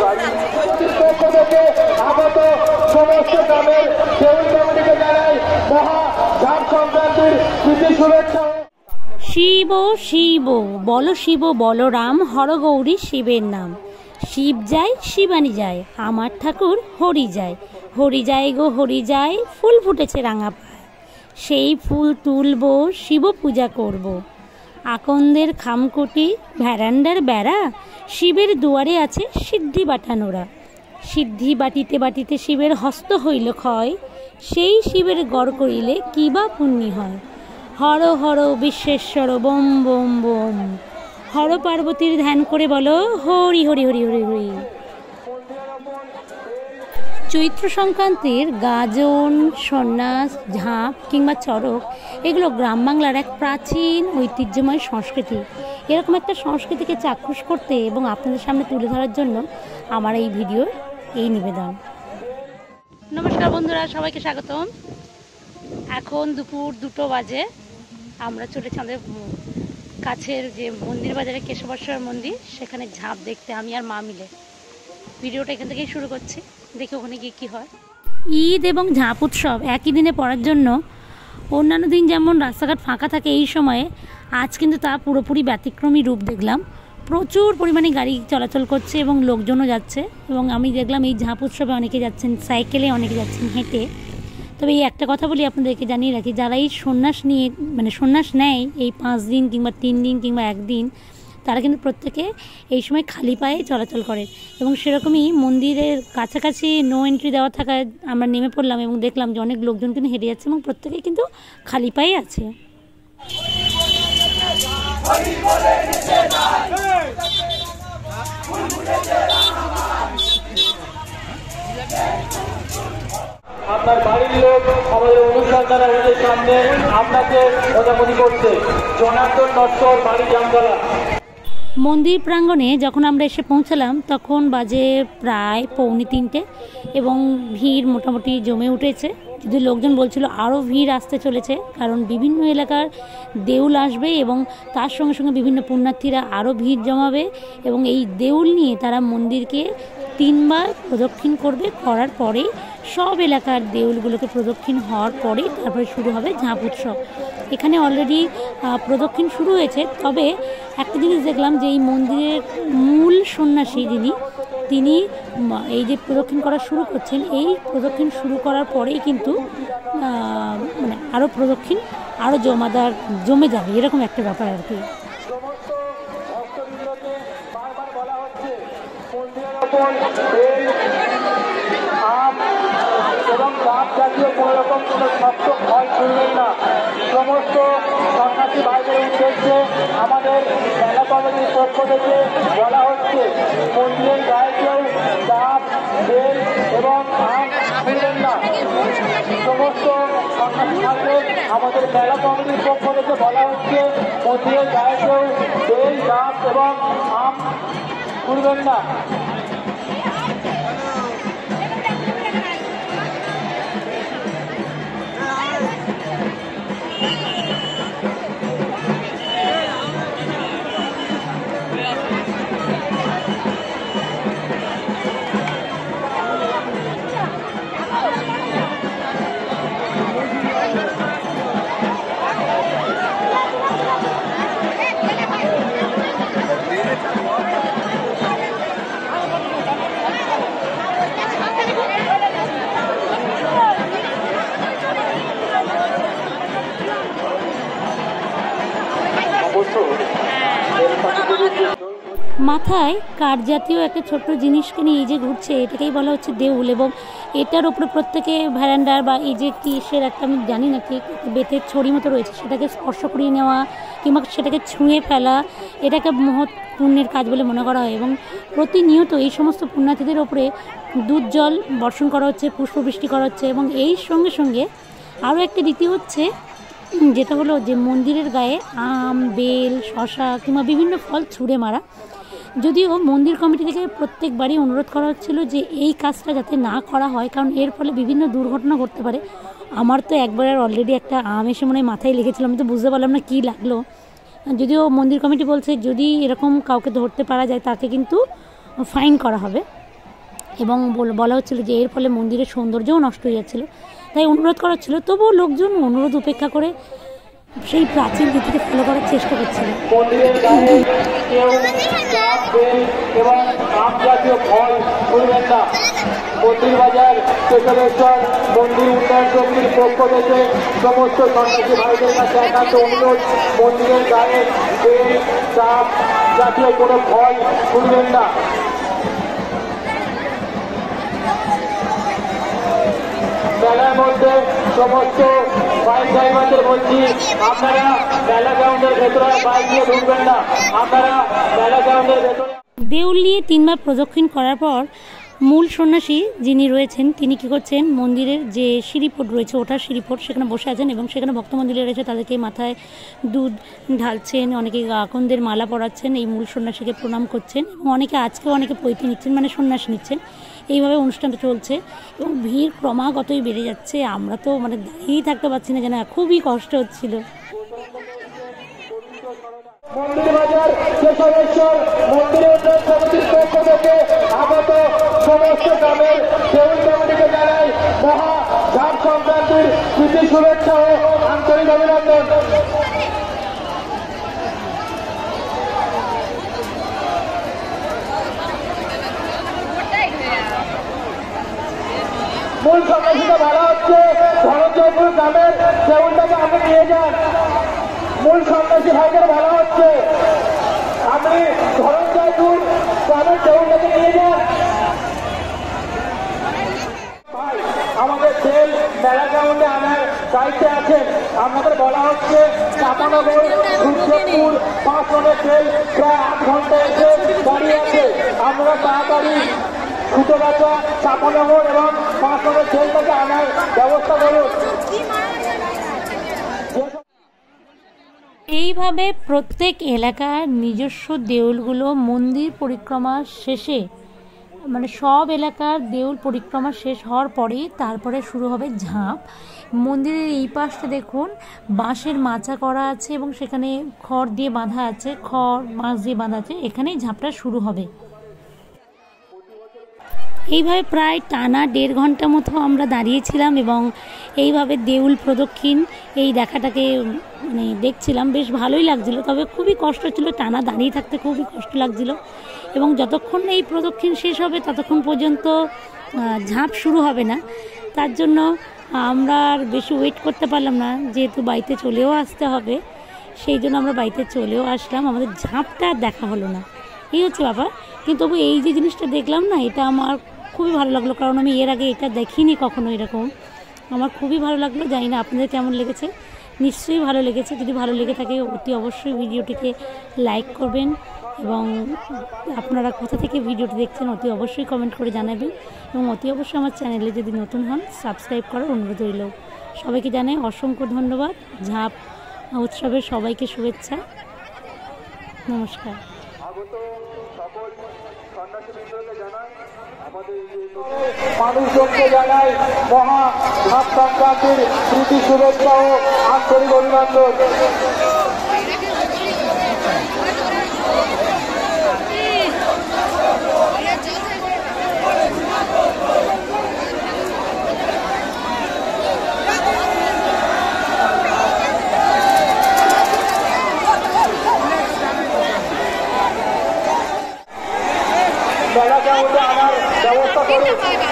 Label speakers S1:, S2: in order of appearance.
S1: পক্ষ থেকে আগত সমস্ত গ্রামের দেউল কমিটিকে জানাই মহা ঝাড় সংক্রান্তির প্রীতি শুভেচ্ছা।
S2: শিব শিব বল শিব বলরাম হরগৌরী শিবের নাম। শিব যায় শিবানী যায়, আমার ঠাকুর হরি যায়। হরি যায় গো হরি যায়, ফুল ফুটেছে রাঙা পায়। সেই ফুল তুলব, শিব পূজা করব। আকন্দের খামকুটি ভ্যারান্ডার বেড়া, শিবের দুয়ারে আছে সিদ্ধি বাটানোরা। সিদ্ধি বাটিতে বাটিতে শিবের হস্ত হইল ক্ষয়, সেই শিবের গড় করিলে কি বা পুণ্যি হয়। Har Har Bishweshwar bomb bomb bomb, হর পার্বতীর ধ্যান করে বলো হরি হরি হরি হরি হরি। চৈত্র সংক্রান্তির গাজন, সন্ন্যাস, ঝাঁপ কিংবা চড়ক এগুলো গ্রাম বাংলার এক প্রাচীন ঐতিহ্যময় সংস্কৃতি। এরকম একটা সংস্কৃতিকে চাক্ষুষ করতে এবং আপনাদের সামনে তুলে ধরার জন্য আমার এই ভিডিওর এই নিবেদন। নমস্কার বন্ধুরা, সবাইকে স্বাগতম। এখন দুপুর 2টো বাজে। আমরা চলেছি আমাদের কাছের যে মন্দির বাজারে কেশবেশ্বর মন্দির, সেখানে ঝাঁপ দেখতে আমি আর মা মিলে। ভিডিওটা এখান থেকেই শুরু করছি, দেখি ওখানে গিয়ে কী হয়। ঈদ এবং ঝাঁপ উৎসব একই দিনে পড়ার জন্য অন্যান্য দিন যেমন রাস্তাঘাট ফাঁকা থাকে, এই সময়ে আজ কিন্তু তা পুরোপুরি ব্যতিক্রমী রূপ দেখলাম। প্রচুর পরিমাণে গাড়ি চলাচল করছে এবং লোকজনও যাচ্ছে। এবং আমি দেখলাম এই ঝাঁপ উৎসবে অনেকে যাচ্ছেন সাইকেলে, অনেকে যাচ্ছেন হেঁটে। তবে এই একটা কথা বলি আপনাদেরকে জানিয়ে রাখি, যারা এই সন্ন্যাস নিয়ে সন্ন্যাস নেয় এই 5 দিন কিংবা 3 দিন কিংবা 1 দিন, তারা কিন্তু প্রত্যেকে এই সময় খালি পায়ে চলাচল করে। এবং সেরকমই মন্দিরের কাছাকাছি নো এন্ট্রি দেওয়া থাকায় আমরা নেমে পড়লাম এবং দেখলাম যে অনেক লোকজন কিন্তু হেঁটে যাচ্ছে এবং প্রত্যেকেই কিন্তু খালি পায়ে আছে।
S1: আপনার বাড়ির লোক আমাদের অনুষ্ঠান দ্বারা ওদের সামনে আপনাকে মোটামুটি করছে। জনার্দন নস্কর, বাড়ি জামতলা।
S2: মন্দির প্রাঙ্গণে যখন আমরা এসে পৌঁছালাম তখন বাজে প্রায় 2:45 এবং ভিড় মোটামুটি জমে উঠেছে। যদি লোকজন বলছিল আরও ভিড় আসতে চলেছে, কারণ বিভিন্ন এলাকার দেউল আসবে এবং তার সঙ্গে সঙ্গে বিভিন্ন পুণ্যার্থীরা আরও ভিড় জমাবে এবং এই দেউল নিয়ে তারা মন্দিরকে 3 বার প্রদক্ষিণ করবে। করার পরেই সব এলাকার দেউলগুলোকে প্রদক্ষিণ হওয়ার পরেই তারপরে শুরু হবে ঝাঁপ উৎসব। এখানে অলরেডি প্রদক্ষিণ শুরু হয়েছে। তবে একটা জিনিস দেখলাম যে এই মন্দিরের মূল সন্ন্যাসী তিনি এই যে প্রদক্ষিণ করা শুরু করছেন, এই প্রদক্ষিণ শুরু করার পরেই কিন্তু আরও প্রদক্ষিণ আরও জমে যাবে, এরকম একটা ব্যাপার আর কি।
S1: এবং গাছ জাতীয় কোনো রকম কোনো শক্ত ফল শুনলেন না। সমস্ত সন্ন্যাসী ভাইদের উদ্দেশ্যে আমাদের মেলা কমিটির পক্ষ থেকে বলা হচ্ছে, মন্দিরের গায়ে কেউ ডাব, বেল এবং আম শুনলেন না। সমস্ত সন্ন্যাসী ভাইদের আমাদের মেলা কমিটির পক্ষ থেকে বলা হচ্ছে, মন্দিরের গায়ে কেউ বেল, ডাব এবং আম শুনবেন না।
S2: মাথায় কাঠ জাতীয় একটা ছোট্ট জিনিসকে নিয়ে এই যে ঘুরছে, এটাকেই বলা হচ্ছে দেউল। এবং এটার উপরে প্রত্যেকে ভ্যারান্ডার বা এই যে কিসের একটা আমি জানি না কি বেতের ছড়ি মতো রয়েছে, সেটাকে স্পর্শ করিয়ে নেওয়া কিংবা সেটাকে ছুঁয়ে ফেলা, এটাকে মহৎ পুণ্যের কাজ বলে মনে করা হয়। এবং প্রতিনিয়ত এই সমস্ত পুণ্যার্থীদের ওপরে দুধ জল বর্ষণ করা হচ্ছে, পুষ্পবৃষ্টি করা হচ্ছে। এবং এই সঙ্গে সঙ্গে আরও একটা রীতি হচ্ছে, যেটা হলো যে মন্দিরের গায়ে আম, বেল, শশা কিংবা বিভিন্ন ফল ছুঁড়ে মারা। যদিও মন্দির কমিটি থেকে প্রত্যেকবারই অনুরোধ করা হচ্ছিল যে এই কাজটা যাতে না করা হয়, কারণ এর ফলে বিভিন্ন দুর্ঘটনা ঘটতে পারে। আমার তো একবার অলরেডি একটা আম এসে মনে হয় মাথায় লেগেছিল, আমি তো বুঝতে পারলাম না কী লাগলো। যদিও মন্দির কমিটি বলছে যদি এরকম কাউকে ধরতে পারা যায় তাকে কিন্তু ফাইন করা হবে। এবং বলা হচ্ছিল যে এর ফলে মন্দিরের সৌন্দর্যও নষ্ট হয়ে যাচ্ছিল, তাই অনুরোধ করা ছিল। তবুও লোকজন অনুরোধ উপেক্ষা করে সেই প্রাচীন রীতিকে ফলো করার চেষ্টা করছিল।
S1: মন্দিরের গায়ে কেউ চাপ, বেল এবং আম জাতীয় ফল তুলবেন না। মন্দির বাজার কেশবেশ্বর মন্দির উন্নয়ন সমিতির পক্ষ থেকে সমস্ত সন্ন্যাসী ভাইদের কাছে একান্ত অনুরোধ, মন্দিরের গায়ে বেল, চাপ জাতীয় কোনো ফল তুলবেন না। মেলার মধ্যে সমস্ত বাইক ড্রাইভারদের বলছি, আপনারা মেলা গ্রাউন্ডের ভেতরে বাইক নিয়ে ঢুকবেন না। আপনারা মেলা গ্রাউন্ডের ভেতরে
S2: দেউল নিয়ে 3 বার প্রদক্ষিণ করার পর মূল সন্ন্যাসী যিনি রয়েছেন তিনি কী করছেন, মন্দিরের যে সিঁড়িপট রয়েছে ওটার সিঁড়িপট সেখানে বসে আছেন এবং সেখানে ভক্ত মন্দিরে রয়েছে তাদেরকে মাথায় দুধ ঢালছেন, অনেকে আকন্দের মালা পরাচ্ছেন, এই মূল সন্ন্যাসীকে প্রণাম করছেন এবং আজকেও অনেকে পৈতে নিচ্ছেন, মানে সন্ন্যাস নিচ্ছেন। এইভাবে অনুষ্ঠানটা চলছে এবং ভিড় ক্রমাগতই বেড়ে যাচ্ছে। আমরা তো দাঁড়িয়েই থাকতে পারছি না, যেন খুবই কষ্ট হচ্ছিল।
S1: মন্দির বাজার কেশবেশ্বর মন্দির উন্নয়ন সমিতির পক্ষ থেকে আগত সমস্ত গ্রামের দেউল কমিটিকে জানাই মহা ঝাড় সংক্রান্তির প্রীতি শুভেচ্ছা ও আন্তরিক অভিনন্দন। মূল সন্ন্যাসীটা ভালো হচ্ছে ধনঞ্জয়পুর গ্রামের দেউলটাকে আপনি নিয়ে যান। মূল সন্ন্যাসী ভাইদের ভালো হচ্ছে, আপনি ধনঞ্জয়পুর গ্রামের দেউলটাকে নিয়ে যান। আমাদের তেল মেলা গ্রাউন্ডে আনার দায়িত্বে আছেন। আমাদের বলা হচ্ছে চাপানগর রুদ্রপুর 5 টনের তেল প্রায় 8 ঘন্টা এসে দাঁড়িয়ে আছে। আমরা তাড়াতাড়ি সুতোগাছা, চাপানগর এবং 5 টনের তেলটাকে আনার ব্যবস্থা করুন।
S2: এইভাবে প্রত্যেক এলাকার নিজস্ব দেউলগুলো মন্দির পরিক্রমা শেষে, সব এলাকার দেউল পরিক্রমা শেষ হওয়ার পরেই তারপরে শুরু হবে ঝাঁপ। মন্দিরের এই পাশটা দেখুন বাঁশের মাচা করা আছে এবং সেখানে খড় দিয়ে বাঁধা আছে, বাঁশ দিয়ে বাঁধা আছে, এখানেই ঝাঁপটা শুরু হবে। এইভাবে প্রায় টানা 1.5 ঘন্টা মতো আমরা দাঁড়িয়েছিলাম এবং এইভাবে দেউল প্রদক্ষিণ এই দেখাটাকে দেখছিলাম। বেশ ভালোই লাগছিল, তবে খুবই কষ্ট ছিল, টানা দাঁড়িয়ে থাকতে খুবই কষ্ট লাগছিল। এবং যতক্ষণ এই প্রদক্ষিণ শেষ হবে ততক্ষণ পর্যন্ত ঝাঁপ শুরু হবে না। তার জন্য আমরা আর বেশি ওয়েট করতে পারলাম না, যেহেতু বাড়িতে চলেও আসতে হবে, সেই জন্য আমরা বাড়িতে চলেও আসলাম। আমাদের ঝাঁপটা দেখা হলো না, এই হচ্ছে ব্যাপার। কিন্তু তবু এই যে জিনিসটা দেখলাম না, এটা আমার খুবই ভালো লাগলো, কারণ আমি এর আগে এটা দেখিনি কখনো এরকম। আমার খুবই ভালো লাগলো। জানি না আপনাদের কেমন লেগেছে, নিশ্চয়ই ভালো লেগেছে। যদি ভালো লেগে থাকে অতি অবশ্যই ভিডিওটিকে লাইক করবেন এবং আপনারা কোথা থেকে ভিডিওটি দেখছেন অতি অবশ্যই কমেন্ট করে জানাবেন এবং অতি অবশ্যই আমার চ্যানেলে যদি নতুন হন সাবস্ক্রাইব করার অনুরোধ রইল। সবাইকে জানাই অসংখ্য ধন্যবাদ। ঝাঁপ উৎসবের সবাইকে শুভেচ্ছা, নমস্কার।
S1: মানুষজনকে জানাই মহা ঝাঁপ সংক্রান্তির প্রীতি শুভেচ্ছা ও আন্তরিক অভিনন্দন। মেলা গ্রাউন্ডে আনার ব্যবস্থা করুন।